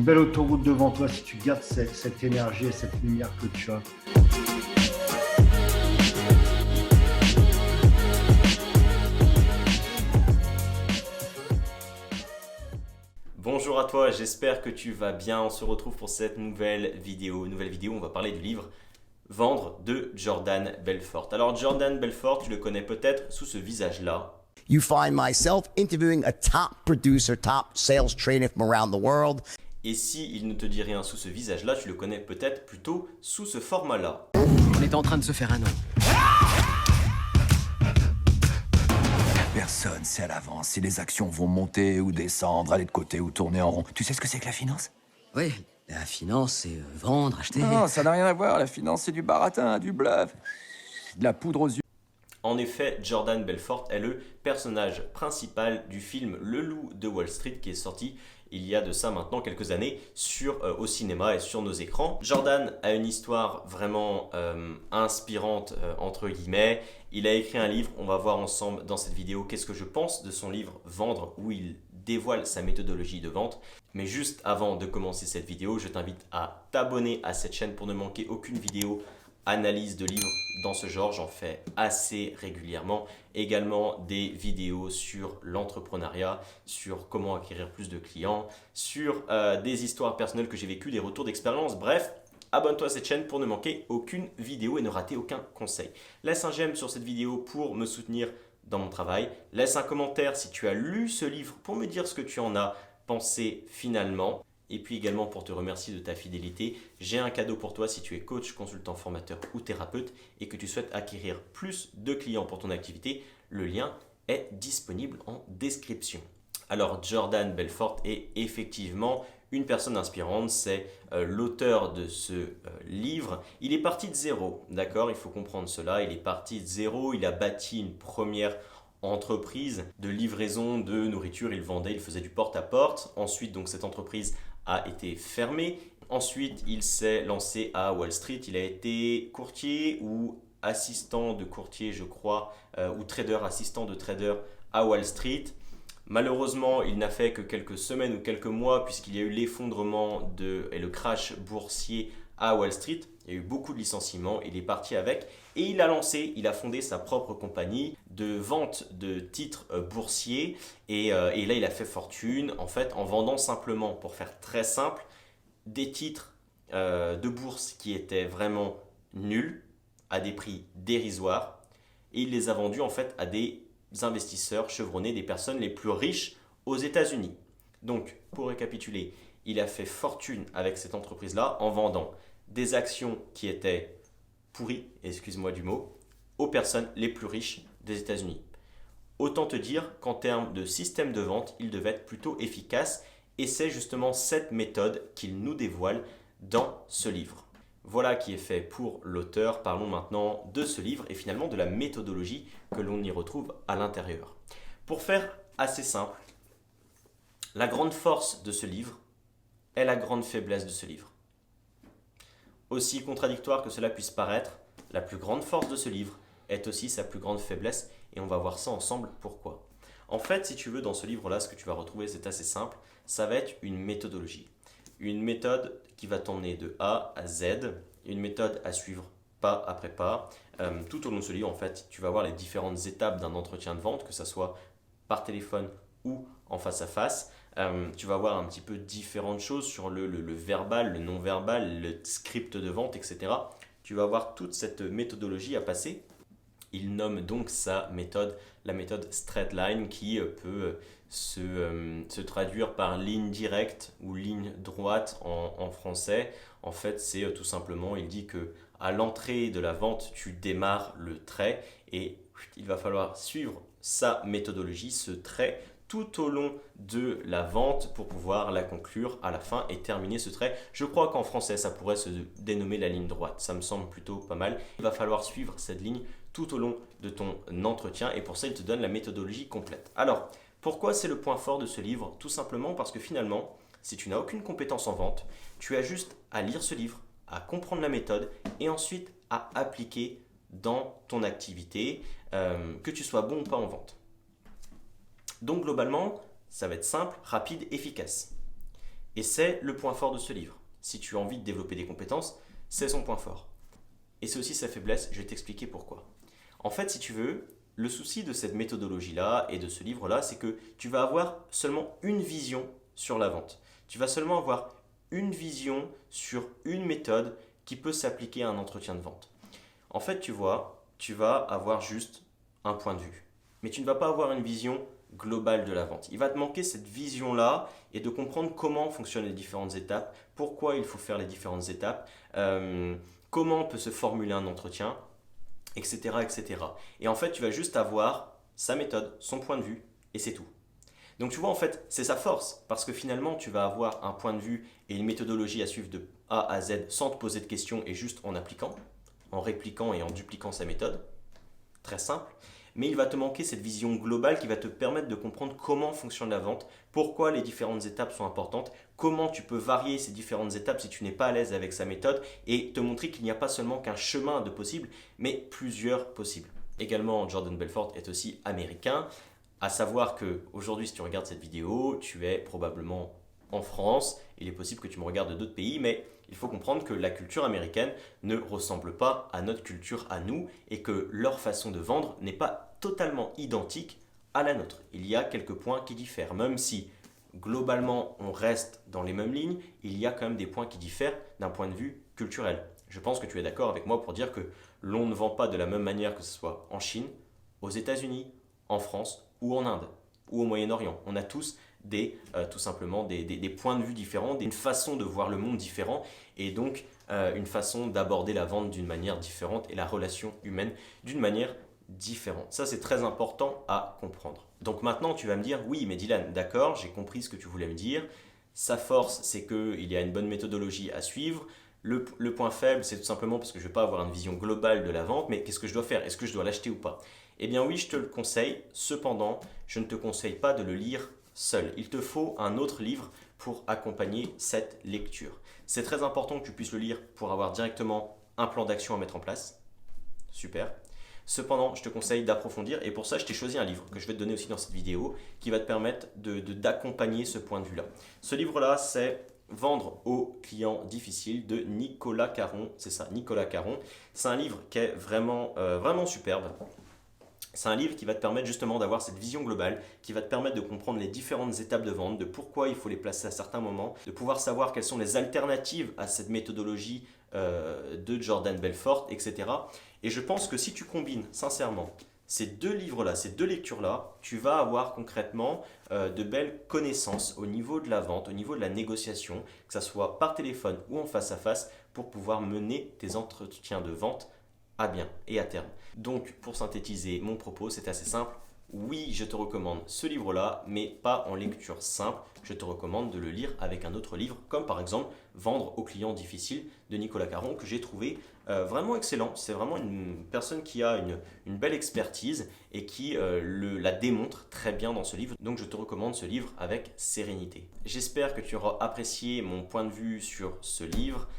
belle autoroute devant toi si tu gardes cette énergie et cette lumière que tu as. Bonjour à toi, j'espère que tu vas bien. On se retrouve pour cette nouvelle vidéo. On va parler du livre Vendre de Jordan Belfort. Alors Jordan Belfort, tu le connais peut-être sous ce visage-là. You find myself interviewing a top producer, top sales trainer from around the world. Et si il ne te dit rien sous ce visage-là, tu le connais peut-être plutôt sous ce format-là. On est en train de se faire un nom. Personne sait à l'avance si les actions vont monter ou descendre, aller de côté ou tourner en rond. Tu sais ce que c'est que la finance? Oui, la finance, c'est vendre, acheter. Non, ça n'a rien à voir. La finance, c'est du baratin, du bluff, de la poudre aux yeux. En effet, Jordan Belfort est le personnage principal du film Le Loup de Wall Street qui est sorti il y a de ça maintenant quelques années au cinéma et sur nos écrans. Jordan a une histoire vraiment inspirante entre guillemets. Il a écrit un livre, on va voir ensemble dans cette vidéo qu'est-ce que je pense de son livre Vendre où il dévoile sa méthodologie de vente. Mais juste avant de commencer cette vidéo, je t'invite à t'abonner à cette chaîne pour ne manquer aucune vidéo analyse de livres dans ce genre, j'en fais assez régulièrement. Également des vidéos sur l'entrepreneuriat, sur comment acquérir plus de clients, sur des histoires personnelles que j'ai vécues, des retours d'expérience. Bref, abonne-toi à cette chaîne pour ne manquer aucune vidéo et ne rater aucun conseil. Laisse un j'aime sur cette vidéo pour me soutenir dans mon travail. Laisse un commentaire si tu as lu ce livre pour me dire ce que tu en as pensé finalement. Et puis également pour te remercier de ta fidélité, j'ai un cadeau pour toi si tu es coach, consultant, formateur ou thérapeute et que tu souhaites acquérir plus de clients pour ton activité. Le lien est disponible en description. Alors Jordan Belfort est effectivement une personne inspirante, c'est l'auteur de ce livre. Il est parti de zéro, d'accord? Il faut comprendre cela, il est parti de zéro, il a bâti une première entreprise de livraison de nourriture, il faisait du porte-à-porte. Ensuite, donc, cette entreprise a été fermée. Ensuite, il s'est lancé à Wall Street. Il a été courtier ou assistant de courtier, je crois, ou trader, assistant de trader à Wall Street. Malheureusement, il n'a fait que quelques semaines ou quelques mois puisqu'il y a eu l'effondrement et le crash boursier à Wall Street. Il y a eu beaucoup de licenciements, il est parti avec et il a fondé sa propre compagnie de vente de titres boursiers et là il a fait fortune en fait en vendant simplement, pour faire très simple, des titres de bourse qui étaient vraiment nuls à des prix dérisoires et il les a vendus en fait à des investisseurs chevronnés, des personnes les plus riches aux États-Unis. Donc pour récapituler, il a fait fortune avec cette entreprise-là en vendant des actions qui étaient pourries, excuse-moi du mot, aux personnes les plus riches des États-Unis. Autant te dire qu'en termes de système de vente, il devait être plutôt efficace et c'est justement cette méthode qu'il nous dévoile dans ce livre. Voilà qui est fait pour l'auteur. Parlons maintenant de ce livre et finalement de la méthodologie que l'on y retrouve à l'intérieur. Pour faire assez simple, la grande force de ce livre est la grande faiblesse de ce livre. Aussi contradictoire que cela puisse paraître, la plus grande force de ce livre est aussi sa plus grande faiblesse et on va voir ça ensemble pourquoi. En fait, si tu veux, dans ce livre-là, ce que tu vas retrouver, c'est assez simple, ça va être une méthodologie. Une méthode qui va t'emmener de A à Z, une méthode à suivre pas après pas. Tout au long de ce livre, en fait, tu vas voir les différentes étapes d'un entretien de vente, que ce soit par téléphone ou en face à face. Tu vas voir un petit peu différentes choses sur le verbal, le non-verbal, le script de vente, etc. Tu vas voir toute cette méthodologie à passer. Il nomme donc sa méthode la méthode straight line qui peut se traduire par ligne directe ou ligne droite en français. En fait, c'est tout simplement, il dit que à l'entrée de la vente, tu démarres le trait et il va falloir suivre sa méthodologie, ce trait, tout au long de la vente pour pouvoir la conclure à la fin et terminer ce trait. Je crois qu'en français, ça pourrait se dénommer la ligne droite. Ça me semble plutôt pas mal. Il va falloir suivre cette ligne tout au long de ton entretien et pour ça, il te donne la méthodologie complète. Alors, pourquoi c'est le point fort de ce livre? Tout simplement parce que finalement, si tu n'as aucune compétence en vente, tu as juste à lire ce livre, à comprendre la méthode et ensuite à appliquer dans ton activité, que tu sois bon ou pas en vente. Donc globalement, ça va être simple, rapide, efficace. Et c'est le point fort de ce livre. Si tu as envie de développer des compétences, c'est son point fort. Et c'est aussi sa faiblesse, je vais t'expliquer pourquoi. En fait, si tu veux, le souci de cette méthodologie-là et de ce livre-là, c'est que tu vas avoir seulement une vision sur la vente. Tu vas seulement avoir une vision sur une méthode qui peut s'appliquer à un entretien de vente. En fait, tu vois, tu vas avoir juste un point de vue. Mais tu ne vas pas avoir une vision globale de la vente. Il va te manquer cette vision-là et de comprendre comment fonctionnent les différentes étapes, pourquoi il faut faire les différentes étapes, comment on peut se formuler un entretien, etc., etc. Et en fait, tu vas juste avoir sa méthode, son point de vue, et c'est tout. Donc tu vois, en fait, c'est sa force, parce que finalement, tu vas avoir un point de vue et une méthodologie à suivre de A à Z sans te poser de questions et juste en appliquant, en répliquant et en dupliquant sa méthode. Très simple. Mais il va te manquer cette vision globale qui va te permettre de comprendre comment fonctionne la vente, pourquoi les différentes étapes sont importantes, comment tu peux varier ces différentes étapes si tu n'es pas à l'aise avec sa méthode et te montrer qu'il n'y a pas seulement qu'un chemin de possible, mais plusieurs possibles. Également, Jordan Belfort est aussi américain, à savoir qu'aujourd'hui, si tu regardes cette vidéo, tu es probablement en France, il est possible que tu me regardes d'autres pays, mais il faut comprendre que la culture américaine ne ressemble pas à notre culture à nous et que leur façon de vendre n'est pas totalement identique à la nôtre. Il y a quelques points qui diffèrent, même si globalement on reste dans les mêmes lignes, il y a quand même des points qui diffèrent d'un point de vue culturel. Je pense que tu es d'accord avec moi pour dire que l'on ne vend pas de la même manière que ce soit en Chine, aux États-Unis, en France ou en Inde ou au Moyen-Orient. On a tous tout simplement des points de vue différents, une façon de voir le monde différent et donc une façon d'aborder la vente d'une manière différente et la relation humaine d'une manière différente. Ça, c'est très important à comprendre. Donc maintenant, tu vas me dire, oui, mais Dylan, d'accord, j'ai compris ce que tu voulais me dire. Sa force, c'est qu'il y a une bonne méthodologie à suivre. Le point faible, c'est tout simplement parce que je ne vais pas avoir une vision globale de la vente, mais qu'est-ce que je dois faire? Est-ce que je dois l'acheter ou pas? Eh bien oui, je te le conseille. Cependant, je ne te conseille pas de le lire seul. Il te faut un autre livre pour accompagner cette lecture. C'est très important que tu puisses le lire pour avoir directement un plan d'action à mettre en place. Super. Cependant, je te conseille d'approfondir et pour ça, je t'ai choisi un livre que je vais te donner aussi dans cette vidéo qui va te permettre d'accompagner ce point de vue-là. Ce livre-là, c'est Vendre aux clients difficiles de Nicolas Caron. C'est ça, Nicolas Caron. C'est un livre qui est vraiment superbe. C'est un livre qui va te permettre justement d'avoir cette vision globale, qui va te permettre de comprendre les différentes étapes de vente, de pourquoi il faut les placer à certains moments, de pouvoir savoir quelles sont les alternatives à cette méthodologie de Jordan Belfort, etc. Et je pense que si tu combines sincèrement ces deux livres-là, ces deux lectures-là, tu vas avoir concrètement de belles connaissances au niveau de la vente, au niveau de la négociation, que ce soit par téléphone ou en face à face, pour pouvoir mener tes entretiens de vente à bien et à terme. Donc, pour synthétiser mon propos, c'est assez simple. Oui, je te recommande ce livre-là, mais pas en lecture simple. Je te recommande de le lire avec un autre livre, comme par exemple Vendre aux clients difficiles de Nicolas Caron, que j'ai trouvé vraiment excellent. C'est vraiment une personne qui a une belle expertise et qui la démontre très bien dans ce livre. Donc, je te recommande ce livre avec sérénité. J'espère que tu auras apprécié mon point de vue sur ce livre.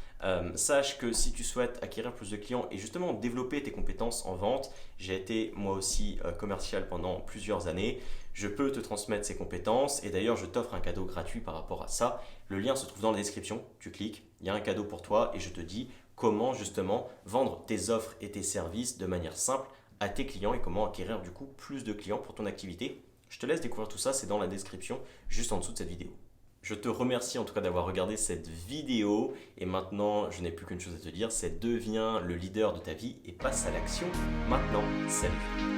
Sache que si tu souhaites acquérir plus de clients et justement développer tes compétences en vente, j'ai été moi aussi commercial pendant plusieurs années, je peux te transmettre ces compétences et d'ailleurs je t'offre un cadeau gratuit par rapport à ça. Le lien se trouve dans la description, tu cliques, il y a un cadeau pour toi et je te dis comment justement vendre tes offres et tes services de manière simple à tes clients et comment acquérir du coup plus de clients pour ton activité. Je te laisse découvrir tout ça, c'est dans la description juste en dessous de cette vidéo. Je te remercie en tout cas d'avoir regardé cette vidéo et maintenant je n'ai plus qu'une chose à te dire, c'est deviens le leader de ta vie et passe à l'action maintenant. Salut!